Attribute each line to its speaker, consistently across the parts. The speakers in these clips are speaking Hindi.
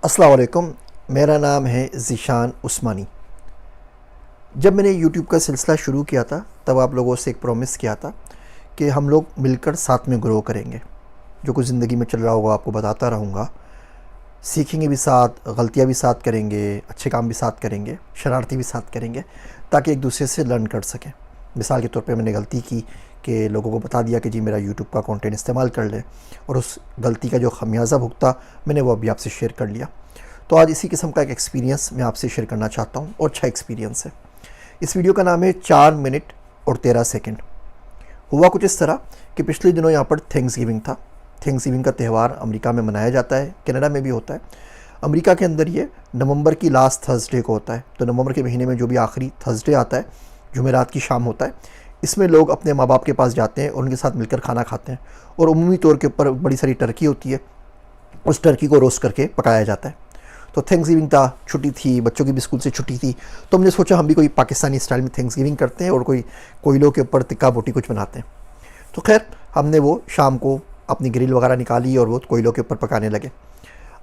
Speaker 1: अस्सलाम वालेकुम। मेरा नाम है ज़ीशान उस्मानी। जब मैंने यूट्यूब का सिलसिला शुरू किया था तब आप लोगों से एक प्रॉमिस किया था कि हम लोग मिलकर साथ में ग्रो करेंगे। जो कुछ ज़िंदगी में चल रहा होगा आपको बताता रहूँगा, सीखेंगे भी साथ, गलतियाँ भी साथ करेंगे, अच्छे काम भी साथ करेंगे, शरारती भी साथ करेंगे, ताकि एक दूसरे से लर्न कर सकें। मिसाल के तौर पे मैंने गलती की कि लोगों को बता दिया कि जी मेरा यूट्यूब का कंटेंट इस्तेमाल कर लें, और उस गलती का जो खमियाजा भुगता मैंने वो अभी आपसे शेयर कर लिया। तो आज इसी किस्म का एक एक्सपीरियंस मैं आपसे शेयर करना चाहता हूँ, और अच्छा एक्सपीरियंस है। इस वीडियो का नाम है 4 मिनट और 13 सेकंड। हुआ कुछ इस तरह कि पिछले दिनों यहाँ पर थैंक्सगिविंग था। थैंक्सगिविंग का त्यौहार अमेरिका में मनाया जाता है, कनाडा में भी होता है। अमेरिका के अंदर ये नवंबर की लास्ट थर्सडे को होता है। तो नवंबर के महीने में जो भी आखिरी थर्सडे आता है, जुमेरात की शाम होता है, इसमें लोग अपने माँ बाप के पास जाते हैं और उनके साथ मिलकर खाना खाते हैं। और उमूमी तौर के ऊपर बड़ी सारी टर्की होती है, उस टर्की को रोस्ट करके पकाया जाता है। तो थैंक्सगिविंग था, छुट्टी थी, बच्चों की भी स्कूल से छुट्टी थी, तो हमने सोचा हम भी कोई पाकिस्तानी स्टाइल में थैंक्सगिविंग करते हैं और कोई कोयलों के ऊपर तिक्का बोटी कुछ बनाते हैं। तो खैर हमने वो शाम को अपनी ग्रिल वगैरह निकाली और वो कोयलों के ऊपर पकाने लगे।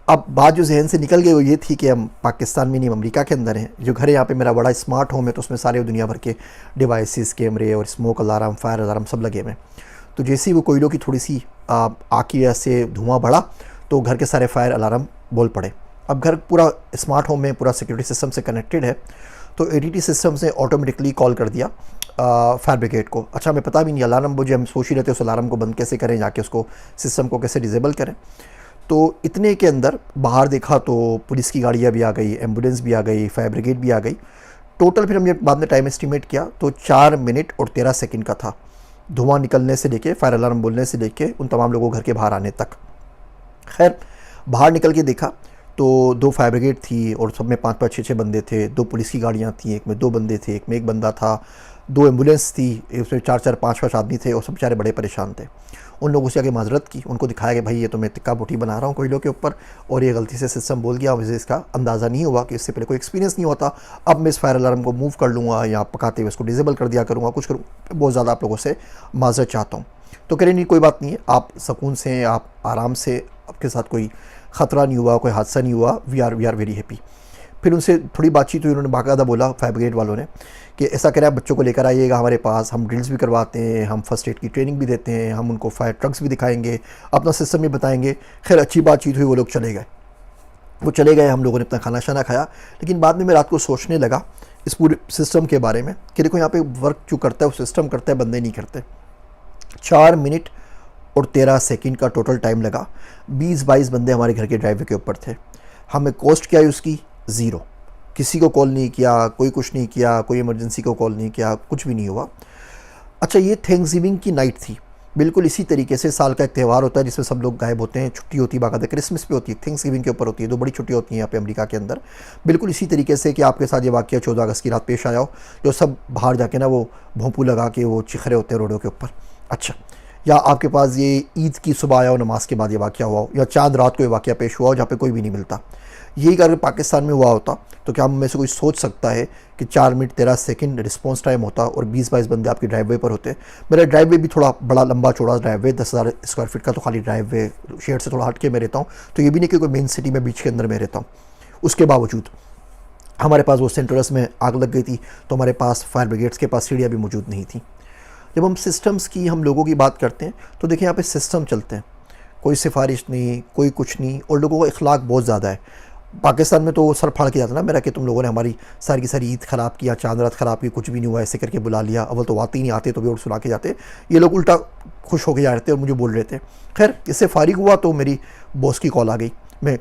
Speaker 1: अब बात जो जहन से निकल गई वो ये थी कि हम पाकिस्तान में नहीं, अमेरिका के अंदर हैं। जो घर है यहाँ पे मेरा बड़ा स्मार्ट होम है, तो उसमें सारे दुनिया भर के डिवाइसेस, कैमरे और स्मोक अलार्म, फायर अलार्म सब लगे हुए हैं। तो जैसे ही वो कोयलों की थोड़ी सी आग की वजह से धुआं बढ़ा तो घर के सारे फायर अलार्म बोल पड़े। अब घर पूरा स्मार्ट होम में पूरा सिक्योरिटी सिस्टम से कनेक्टेड है, तो एडीटी सिस्टम से ऑटोमेटिकली कॉल कर दिया फायर ब्रिगेड को। अच्छा, हमें पता भी नहीं अलार्म, वो जो हम सोच ही रहते उस अलार्म को बंद कैसे करें, जाके उसको सिस्टम को कैसे डिसेबल करें। तो इतने के अंदर बाहर देखा तो पुलिस की गाड़ियाँ भी आ गई, एम्बुलेंस भी आ गई, फायर ब्रिगेड भी आ गई। टोटल फिर हमने बाद में टाइम एस्टिमेट किया तो 4 मिनट और 13 सेकंड का था, धुआं निकलने से लेके, फायर अलार्म बोलने से लेके उन तमाम लोगों घर के बाहर आने तक। खैर बाहर निकल के देखा तो 2 फायर ब्रिगेड थी और सब में 5-5, 6-6 बंदे थे। 2 पुलिस की गाड़ियाँ थी, एक में 2 बंदे थे, एक में 1 बंदा था। 2 एम्बुलेंस थी, उसमें 4-4, 5-5 आदमी थे, और सब बेचारे बड़े परेशान थे। उन लोगों से आगे माजरत की, उनको दिखाया कि भाई ये तो मैं तिक्का बोटी बना रहा हूँ कोयलों के ऊपर, और ये गलती से सिस्टम बोल गया, मुझे इसका अंदाज़ा नहीं हुआ, कि इससे पहले कोई एक्सपीरियंस नहीं होता। अब मैं इस फायर अलार्म को मूव कर लूँगा या पकाते हुए इसको डिसेबल कर दिया करूँगा, कुछ करूँ, बहुत ज़्यादा आप लोगों से माजरत चाहता हूँ। तो कह रहे नहीं कोई बात नहीं है, आप सुकून से, आप आराम से, आपके साथ कोई ख़तरा नहीं हुआ, कोई हादसा नहीं हुआ, वी आर वेरी हैप्पी। फिर उनसे थोड़ी बातचीत हुई, उन्होंने बाकायदा बोला फायर ब्रिगेड वालों ने कि ऐसा करें आप बच्चों को लेकर आइएगा हमारे पास, हम ड्रिल्स भी करवाते हैं, हम फर्स्ट एड की ट्रेनिंग भी देते हैं, हम उनको फायर ट्रक्स भी दिखाएंगे, अपना सिस्टम भी बताएंगे। खैर अच्छी बातचीत हुई, वो लोग चले गए। वो चले गए, हम लोगों ने अपना खाना शाना खाया। लेकिन बाद में मैं रात को सोचने लगा इस पूरे सिस्टम के बारे में कि देखो यहाँ पे वर्क जो करता है वो सिस्टम करता है, बंदे नहीं करते। 4 मिनट और 13 सेकंड का टोटल टाइम लगा। 20-22 बंदे हमारे घर के ड्राइवर के ऊपर थे। हमें कॉस्ट क्या है उसकी? ज़ीरो। किसी को कॉल नहीं किया, कोई कुछ नहीं किया, कोई इमरजेंसी को कॉल नहीं किया, कुछ भी नहीं हुआ। अच्छा, ये थैंक्सगिविंग की नाइट थी। बिल्कुल इसी तरीके से साल का एक त्यौहार होता है जिसमें सब लोग गायब होते हैं, छुट्टी होती है, बाकायदा क्रिसमस पे होती है, थैंक्सगिविंग के ऊपर होती है, 2 बड़ी छुट्टी होती हैं यहाँ पे अमेरिका के अंदर। बिल्कुल इसी तरीके से कि आपके साथ ये वाक़या 14 अगस्त की रात पेश आया हो, जो सब बाहर जाके ना वो भोंपू लगा के वो चिखरे होते हैं रोडों के ऊपर। अच्छा, या आपके पास ये ईद की सुबह आया हो, नमाज के बाद ये वाक़या हुआ हो, या चाँद रात को ये वाक़या पेश हुआ हो जहाँ पे कोई भी नहीं मिलता। यही अगर पाकिस्तान में हुआ होता तो क्या हम में से कोई सोच सकता है कि 4 मिनट 13 सेकंड रिस्पांस टाइम होता और 20-22 बंदे आपकी ड्राइववे पर होते। मेरा ड्राइववे भी थोड़ा बड़ा लंबा चौड़ा ड्राइववे, 10,000 स्क्वायर फीट का तो खाली ड्राइववे, शेड से थोड़ा हट के मैं रहता हूँ। तो ये भी नहीं कि कोई मेन सिटी में बीच के अंदर मैं रहता हूँ। उसके बावजूद हमारे पास वो सेंटरस में आग लग गई थी, तो हमारे पास फायर ब्रिगेड्स के पास सीढ़ियाँ भी मौजूद नहीं थी। जब हम सिस्टम्स की, हम लोगों की बात करते हैं तो देखिए यहाँ पे सिस्टम चलते हैं, कोई सिफारिश नहीं, कोई कुछ नहीं, और लोगों का इखलाक बहुत ज़्यादा है। पाकिस्तान में तो सर फाड़ के जाता ना मेरा कि तुम लोगों ने हमारी सारी की सारी ईद ख़राब किया, चांद रात ख़राब की, कुछ भी नहीं हुआ, ऐसे करके बुला लिया। अव्वल तो आते ही नहीं, आते तो भी और सुना के जाते। ये लोग उल्टा खुश होके जा रहे थे और मुझे बोल रहे थे। खैर इससे फारिग हुआ तो मेरी बॉस की कॉल आ गई। मैं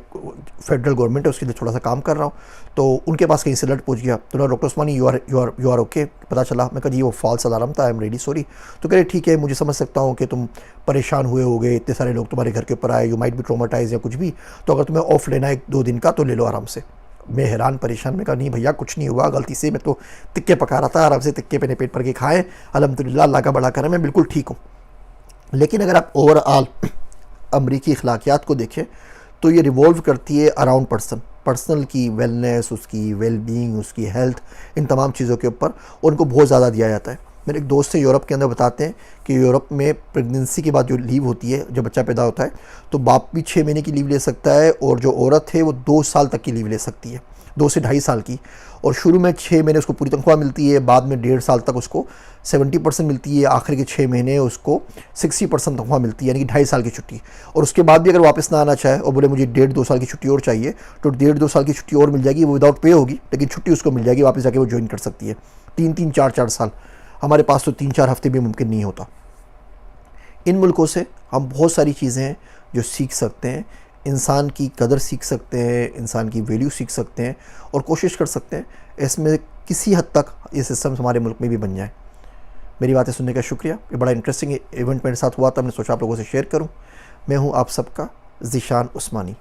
Speaker 1: फेडरल गवर्नमेंट है उसके लिए थोड़ा सा काम कर रहा हूँ, तो उनके पास कहीं से अलर्ट पहुँच गया। तो doctor Usmani you are okay, पता चला। मैं कहा जी वो फॉल्स अलार्म था, आई एम रेडी सॉरी। तो कह रहे ठीक है, मुझे समझ सकता हूँ कि तुम परेशान हुए होगे, इतने सारे लोग तुम्हारे घर के ऊपर आए, यू माइट भी ट्रोमाटाइज या कुछ भी, तो अगर तुम्हें ऑफ लेना है 1-2 दिन का तो ले लो आराम से। मैं हैरान परेशान, में कहा नहीं भैया कुछ नहीं हुआ, गलती से मैं तो तिक्के पका रहा था, आराम से तिक्के मैंने पेट भर के खाए, अल्हम्दुलिल्लाह अल्लाह का बड़ा करम, मैं बिल्कुल ठीक हूँ। लेकिन अगर आप ओवरऑल अमरीकी अखलाकियात को देखें तो ये रिवॉल्व करती है अराउंड पर्सनल की वेलनेस, उसकी वेलबींग, उसकी हेल्थ, इन तमाम चीज़ों के ऊपर उनको बहुत ज़्यादा दिया जाता है। मेरे एक दोस्त है यूरोप के अंदर, बताते हैं कि यूरोप में प्रेगनेंसी के बाद जो लीव होती है, जब बच्चा पैदा होता है, तो बाप भी 6 महीने की लीव ले सकता है और जो औरत है वो 2 साल तक की लीव ले सकती है, 2 से ढाई साल की। और शुरू में 6 महीने उसको पूरी तनख्वाह मिलती है, बाद में 1.5 साल तक उसको 70% मिलती है, आखिर के 6 महीने उसको 60% तनख्वाह मिलती है, यानी कि 2.5 साल की छुट्टी। और उसके बाद भी अगर वापस ना आना चाहे और बोले मुझे 1.5-2 साल की छुट्टी और चाहिए, तो 1.5-2 साल की छुट्टी और मिल जाएगी, वो विदाउट पे होगी, लेकिन छुट्टी उसको मिल जाएगी, वापस जाके वो ज्वाइन कर सकती है। 3-3, 4-4 साल। हमारे पास तो 3-4 हफ्ते भी मुमकिन नहीं होता। इन मुल्कों से हम बहुत सारी चीज़ें हैं जो सीख सकते हैं, इंसान की कदर सीख सकते हैं, इंसान की वैल्यू सीख सकते हैं और कोशिश कर सकते हैं इसमें किसी हद तक ये सिस्टम हमारे मुल्क में भी बन जाए। मेरी बातें सुनने का शुक्रिया। ये बड़ा इंटरेस्टिंग इवेंट मेरे साथ हुआ था, मैंने सोचा आप लोगों से शेयर करूं। मैं हूं आप सबका ज़ीशान उस्मानी।